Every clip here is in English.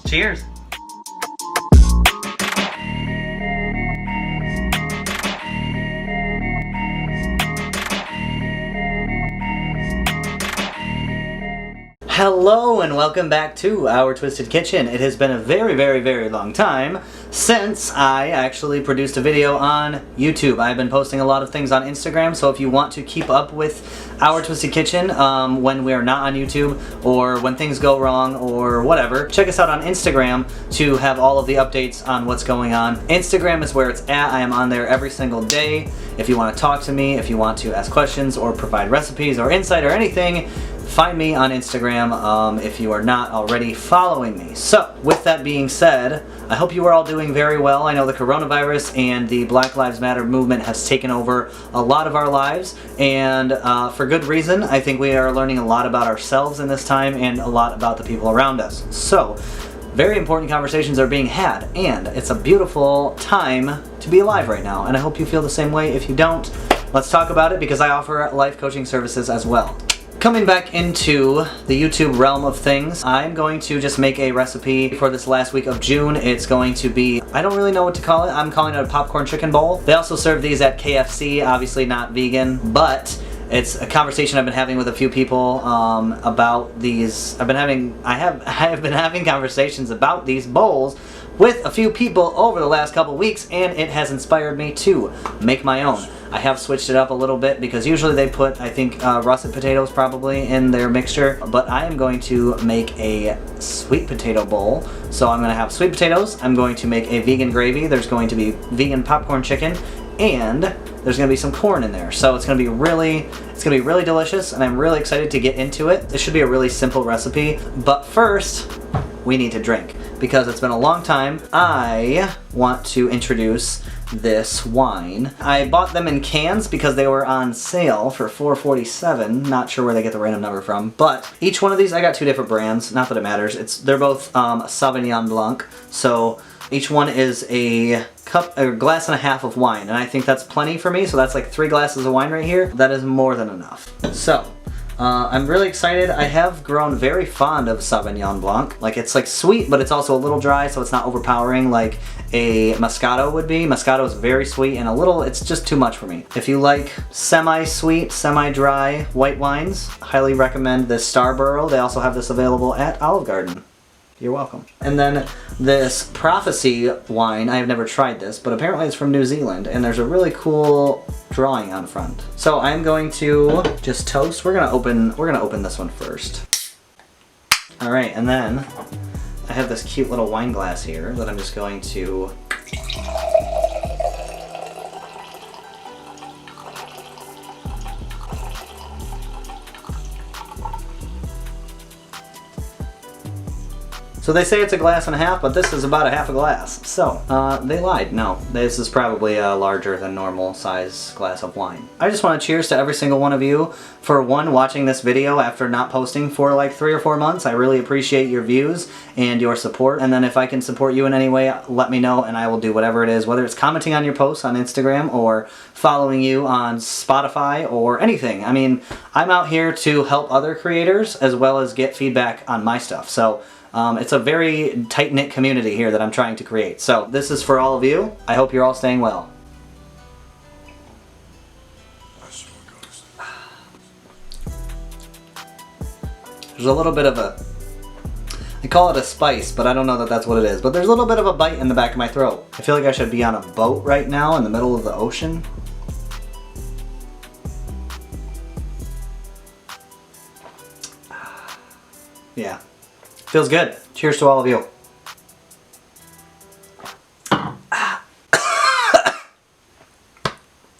Cheers! Hello and welcome back to Our Twisted Kitchen. It has been a very long time since I actually produced a video on YouTube. I've been posting a lot of things on Instagram, so if you want to keep up with Our Twisted Kitchen when we're not on YouTube or when things go wrong or whatever, check us out on Instagram to have all of the updates on what's going on. Instagram is where it's at. I am on there every single day. If you want to talk to me, if you want to ask questions or provide recipes or insight or anything, find me on Instagram if you are not already following me. So, with that being said, I hope you are all doing very well. I know the coronavirus and the Black Lives Matter movement has taken over a lot of our lives, and for good reason. I think we are learning a lot about ourselves in this time and a lot about the people around us. So, very important conversations are being had, and it's a beautiful time to be alive right now, and I hope you feel the same way. If you don't, let's talk about it, because I offer life coaching services as well. Coming back into the YouTube realm of things, I'm going to just make a recipe for this last week of June. It's going to be, I don't really know what to call it. I'm calling it a popcorn chicken bowl. They also serve these at KFC, obviously not vegan, but it's a conversation I've been having with a few people about these. I have been having conversations about these bowls with a few people over the last couple weeks, and it has inspired me to make my own. I have switched it up a little bit because usually they put, I think, russet potatoes probably in their mixture, but I am going to make a sweet potato bowl. So I'm going to have sweet potatoes, I'm going to make a vegan gravy, there's going to be vegan popcorn chicken, and there's going to be some corn in there. So it's going to be really delicious, and I'm really excited to get into it. This should be a really simple recipe, but first, we need to drink, because it's been a long time. I want to introduce this wine. I bought them in cans because they were on sale for $4.47. Not sure where they get the random number from, but each one of these, I got two different brands. Not that it matters. They're both Sauvignon Blanc, so each one is a glass and a half of wine, and I think that's plenty for me. So that's like 3 glasses of wine right here. That is more than enough. So I'm really excited. I have grown very fond of Sauvignon Blanc. Like, it's like sweet, but it's also a little dry, so it's not overpowering like a Moscato would be. Moscato is very sweet and it's just too much for me. If you like semi-sweet, semi-dry white wines, highly recommend this Starborough. They also have this available at Olive Garden. You're welcome. And then this Prophecy wine, I have never tried this, but apparently it's from New Zealand, and there's a really cool drawing on front. So I'm going to just toast. We're gonna open this one first. All right, and then I have this cute little wine glass here that I'm just going to So they say it's a glass and a half, but this is about a half a glass. So, they lied. No, this is probably a larger than normal size glass of wine. I just want to cheers to every single one of you for watching this video after not posting for like 3 or 4 months. I really appreciate your views and your support. And then if I can support you in any way, let me know and I will do whatever it is, whether it's commenting on your posts on Instagram or following you on Spotify or anything. I mean, I'm out here to help other creators as well as get feedback on my stuff. So, it's a very tight-knit community here that I'm trying to create. So this is for all of you. I hope you're all staying well. There's a little bit of I call it a spice, but I don't know that that's what it is. But there's a little bit of a bite in the back of my throat. I feel like I should be on a boat right now in the middle of the ocean. Yeah. Feels good. Cheers to all of you.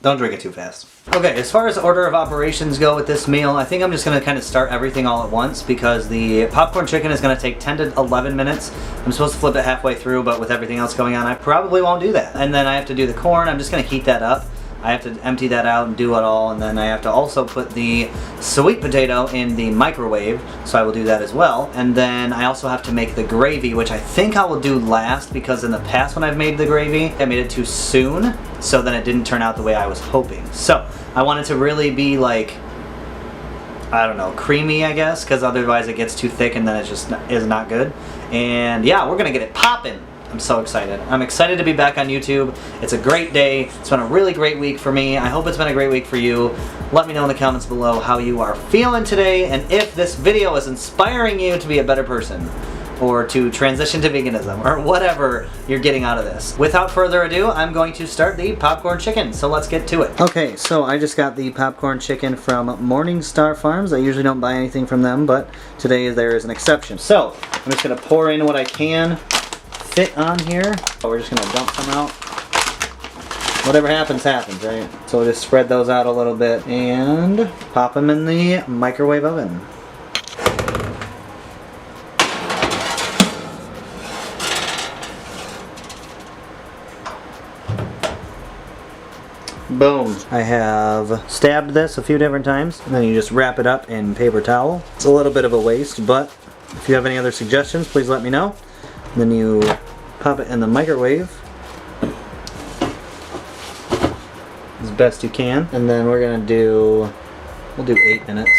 Don't drink it too fast. Okay, as far as order of operations go with this meal, I think I'm just going to kind of start everything all at once because the popcorn chicken is going to take 10 to 11 minutes. I'm supposed to flip it halfway through, but with everything else going on, I probably won't do that. And then I have to do the corn. I'm just going to heat that up. I have to empty that out and do it all, and then I have to also put the sweet potato in the microwave, so I will do that as well. And then I also have to make the gravy, which I think I will do last because in the past when I've made the gravy, I made it too soon, so then it didn't turn out the way I was hoping. So I want it to really be like, I don't know, creamy, I guess, because otherwise it gets too thick and then it just is not good. And yeah, we're gonna get it popping. I'm so excited. I'm excited to be back on YouTube. It's a great day. It's been a really great week for me. I hope it's been a great week for you. Let me know in the comments below how you are feeling today and if this video is inspiring you to be a better person or to transition to veganism or whatever you're getting out of this. Without further ado, I'm going to start the popcorn chicken, so let's get to it. Okay, so I just got the popcorn chicken from Morningstar Farms. I usually don't buy anything from them, but today there is an exception. So I'm just gonna pour in what I can fit on here. We're just gonna dump some out. Whatever happens, happens, right? So we'll just spread those out a little bit and pop them in the microwave oven. Boom. I have stabbed this a few different times, and then you just wrap it up in paper towel. It's a little bit of a waste, but if you have any other suggestions, please let me know. And then you pop it in the microwave as best you can, and then we'll do 8 minutes.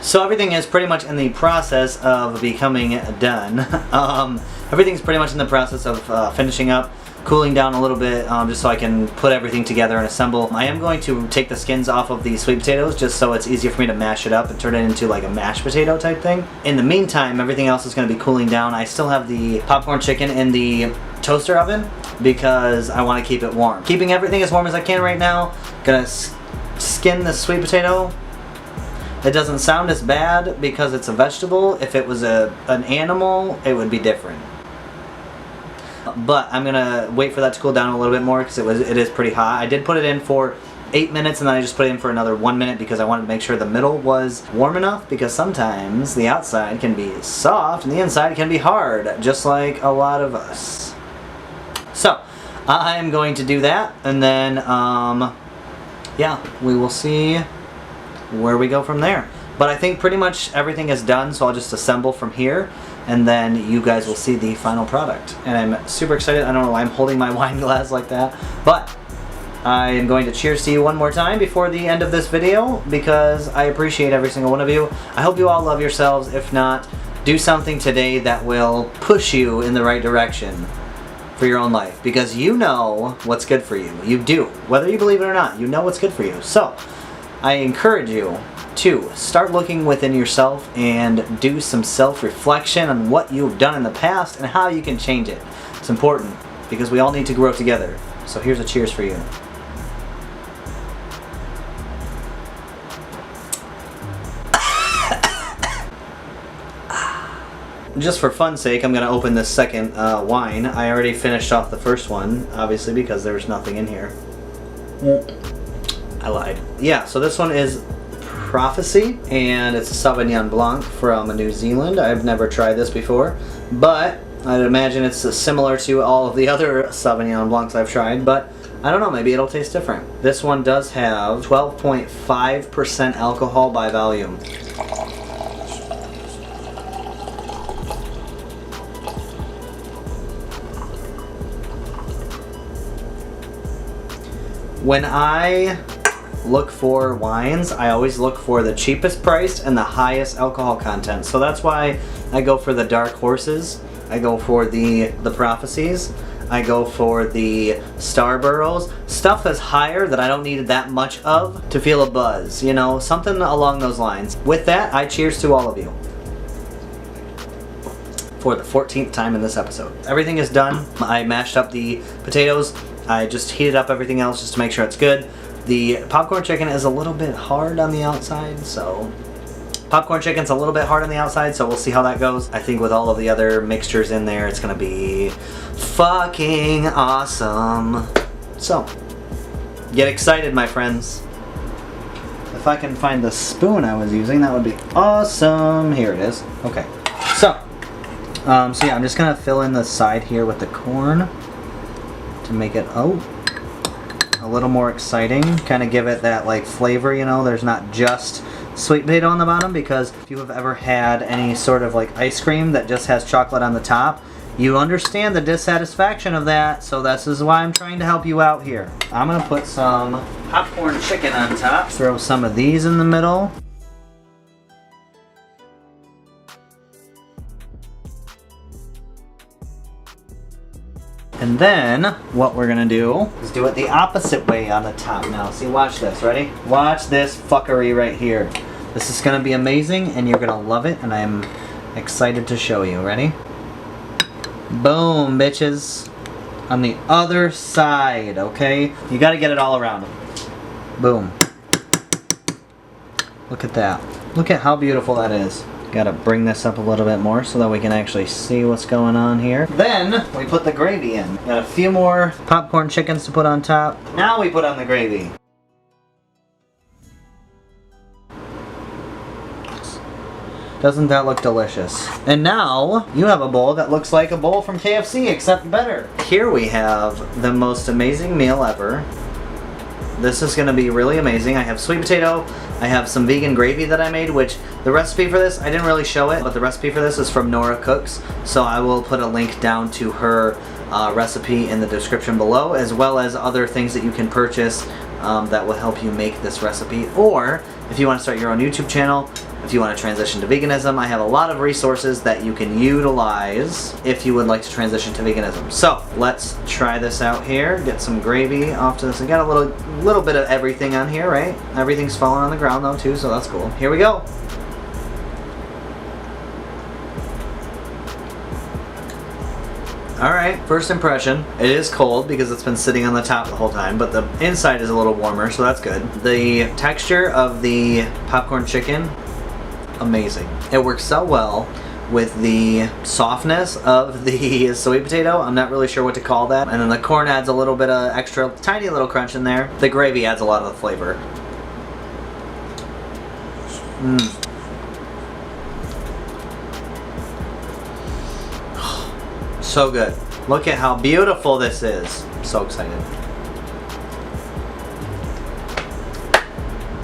So everything is pretty much in the process of becoming done. Everything's pretty much in the process of finishing up, cooling down a little bit, just so I can put everything together and assemble. I am going to take the skins off of the sweet potatoes just so it's easier for me to mash it up and turn it into like a mashed potato type thing. In the meantime, everything else is going to be cooling down. I still have the popcorn chicken in the toaster oven because I want to keep it warm. Keeping everything as warm as I can right now. Gonna skin the sweet potato. It doesn't sound as bad because it's a vegetable. If it was an animal, it would be different. But I'm gonna wait for that to cool down a little bit more because it is pretty hot. I did put it in for 8 minutes and then I just put it in for another 1 minute because I wanted to make sure the middle was warm enough, because sometimes the outside can be soft and the inside can be hard, just like a lot of us. So I'm going to do that, and then yeah, we will see where we go from there. But I think pretty much everything is done, so I'll just assemble from here and then you guys will see the final product. And I'm super excited. I don't know why I'm holding my wine glass like that, but I am going to cheers to you one more time before the end of this video because I appreciate every single one of you. I hope you all love yourselves. If not, do something today that will push you in the right direction for your own life, because you know what's good for you. You do. Whether you believe it or not, you know what's good for you. So I encourage you to start looking within yourself and do some self-reflection on what you've done in the past and how you can change it. It's important because we all need to grow together. So here's a cheers for you. Just for fun's sake, I'm going to open this second wine. I already finished off the first one, obviously, because there's nothing in here. I lied. Yeah, so this one is Prophecy, and it's a Sauvignon Blanc from New Zealand. I've never tried this before, but I'd imagine it's similar to all of the other Sauvignon Blancs I've tried, but I don't know, maybe it'll taste different. This one does have 12.5% alcohol by volume. When I look for wines, I always look for the cheapest priced and the highest alcohol content. So that's why I go for the dark horses. I go for the prophecies. I go for the Starburrows. Stuff is higher that I don't need that much of to feel a buzz, you know, something along those lines. With that, I cheers to all of you. For the 14th time in this episode. Everything is done. I mashed up the potatoes. I just heated up everything else just to make sure it's good. The popcorn chicken is a little bit hard on the outside, so popcorn chicken's a little bit hard on the outside, so we'll see how that goes. I think with all of the other mixtures in there, it's gonna be fucking awesome. So, get excited, my friends. If I can find the spoon I was using, that would be awesome. Here it is. Okay. So yeah, I'm just gonna fill in the side here with the corn to make it a little more exciting, kind of give it that like flavor, you know. There's not just sweet potato on the bottom, because if you have ever had any sort of like ice cream that just has chocolate on the top You understand the dissatisfaction of that, so this is why I'm trying to help you out here. I'm gonna put some popcorn chicken on top, throw some of these in the middle. And then, what we're gonna do is do it the opposite way on the top now. See, watch this, ready? Watch this fuckery right here. This is gonna be amazing, and you're gonna love it, and I'm excited to show you. Ready? Boom, bitches. On the other side, okay? You gotta get it all around. Boom. Look at that. Look at how beautiful that is. Gotta bring this up a little bit more so that we can actually see what's going on here. Then, we put the gravy in. Got a few more popcorn chickens to put on top. Now we put on the gravy. Doesn't that look delicious? And now, you have a bowl that looks like a bowl from KFC, except better. Here we have the most amazing meal ever. This is gonna be really amazing. I have sweet potato, I have some vegan gravy that I made, which the recipe for this, I didn't really show it, but the recipe for this is from Nora Cooks, so I will put a link down to her recipe in the description below, as well as other things that you can purchase that will help you make this recipe. Or, if you want to start your own YouTube channel, if you want to transition to veganism, I have a lot of resources that you can utilize if you would like to transition to veganism. So, let's try this out here. Get some gravy off to this. I got a little bit of everything on here, right? Everything's falling on the ground though too, so that's cool. Here we go. Alright, first impression. It is cold because it's been sitting on the top the whole time, but the inside is a little warmer, so that's good. The texture of the popcorn chicken, amazing. It works so well with the softness of the sweet potato. I'm not really sure what to call that. And then the corn adds a little bit of extra, tiny little crunch in there. The gravy adds a lot of the flavor. Mmm. So good. Look at how beautiful this is. I'm so excited.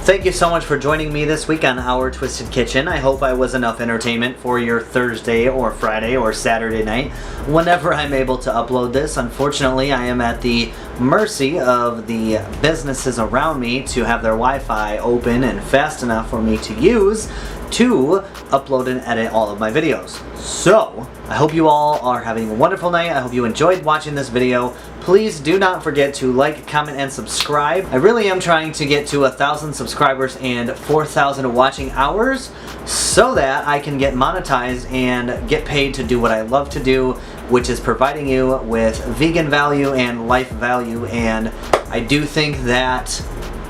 Thank you so much for joining me this week on Our Twisted Kitchen. I hope I was enough entertainment for your Thursday or Friday or Saturday night whenever I'm able to upload this. Unfortunately, I am at the mercy of the businesses around me to have their Wi-Fi open and fast enough for me to use to upload and edit all of my videos. So, I hope you all are having a wonderful night. I hope you enjoyed watching this video. Please do not forget to like, comment, and subscribe. I really am trying to get to 1,000 subscribers and 4,000 watching hours so that I can get monetized and get paid to do what I love to do, which is providing you with vegan value and life value. And I do think that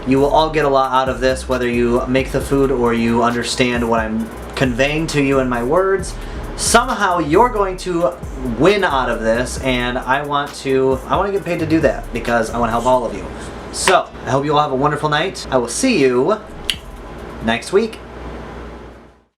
you will all get a lot out of this, whether you make the food or you understand what I'm conveying to you in my words. Somehow you're going to win out of this, and I want to get paid to do that because I want to help all of you. So, I hope you all have a wonderful night. I will see you next week.